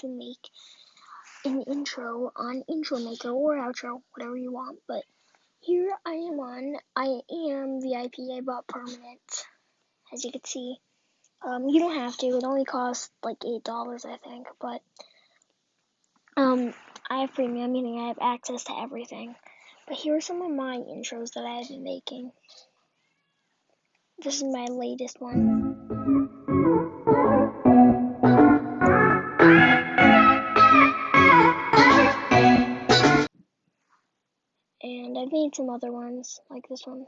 to make an intro on Intro Maker or outro, whatever you want. But here I am VIP. I bought permanent, as you can see. You don't have to. It only costs like $8, I think. But I have premium, meaning I have access to everything. But here are some of my intros that I have been making. This is my latest one. And I've made some other ones, like this one.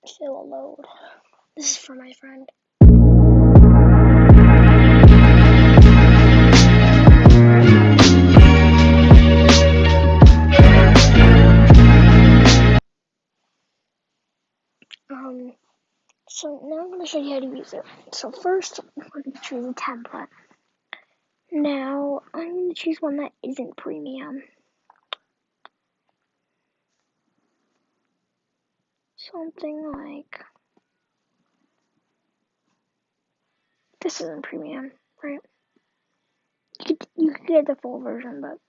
Still a load. This is for my friend. So now I'm going to show you how to use it. So first, we're going to choose a template. Now, I'm going to choose one that isn't premium. Something like, this isn't premium, right? You could get the full version, but,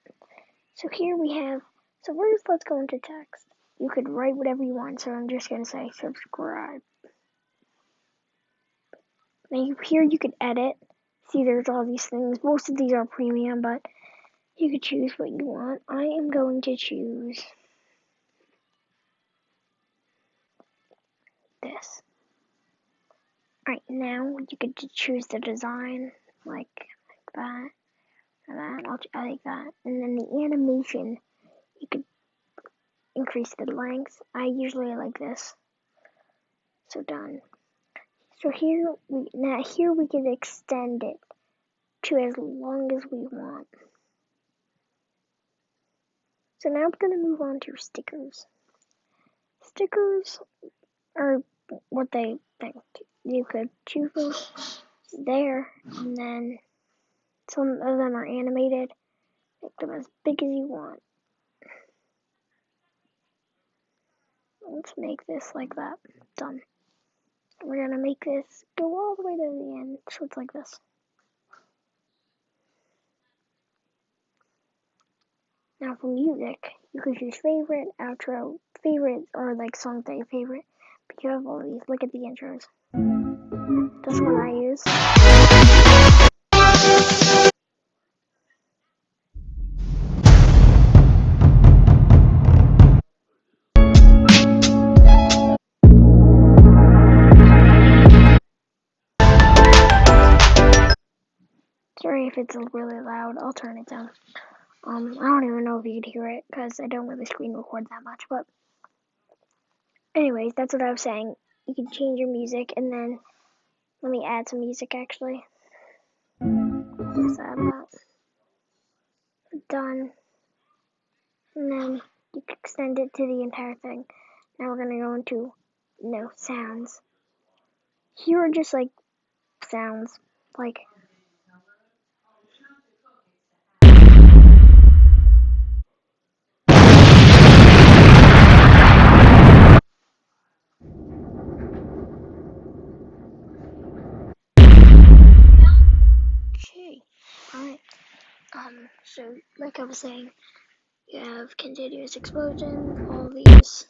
so here we have, so first let's go into text. You could write whatever you want, so I'm just going to say subscribe. Now here you could edit. See, there's all these things. Most of these are premium, but you could choose what you want. I am going to choose this. Alright, now you could choose the design, like that, and that. I like that. And then the animation, you could increase the length. I usually like this. So done. So here we can extend it to as long as we want. So now I'm gonna move on to stickers. Stickers are what they think. You could choose them there, and then some of them are animated. Make them as big as you want. Let's make this like that. Done. We're gonna make this go all the way to the end, so it's like this. Now for music, you could choose favorite, outro, favorite, or like song that your favorite. But you have all these. Look at the intros. That's one I use. Sorry if it's really loud. I'll turn it down. I don't even know if you could hear it because I don't really screen record that much. But anyways, that's what I was saying. You can change your music, and then let me add some music actually. Just add that. Done. And then you can extend it to the entire thing. Now we're gonna go into sounds. Here are just like sounds, like okay. Alright. So like I was saying, you have continuous explosion, all these.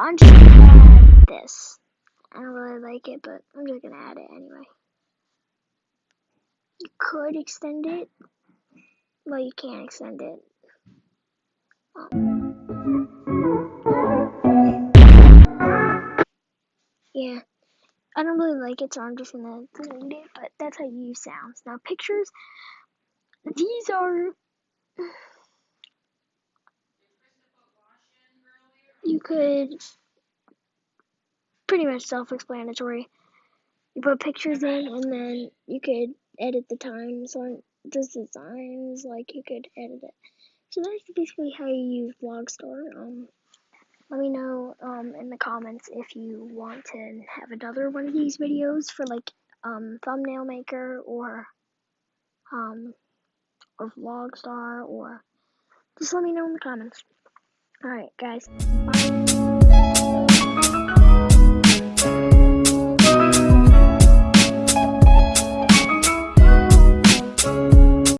I'm just gonna add this. I don't really like it, but I'm just gonna add it anyway. You could extend it, but you can't extend it. Yeah, I don't really like it, so I'm just gonna delete it, but that's how you use sounds. Now pictures, these are, you could, pretty much self-explanatory. You put pictures in, and then you could edit the times on the designs, like you could edit it. So that's basically how you use Vlogstar. Let me know in the comments if you want to have another one of these videos for like thumbnail maker or Vlogstar, or just let me know in the comments. Alright, guys. Bye.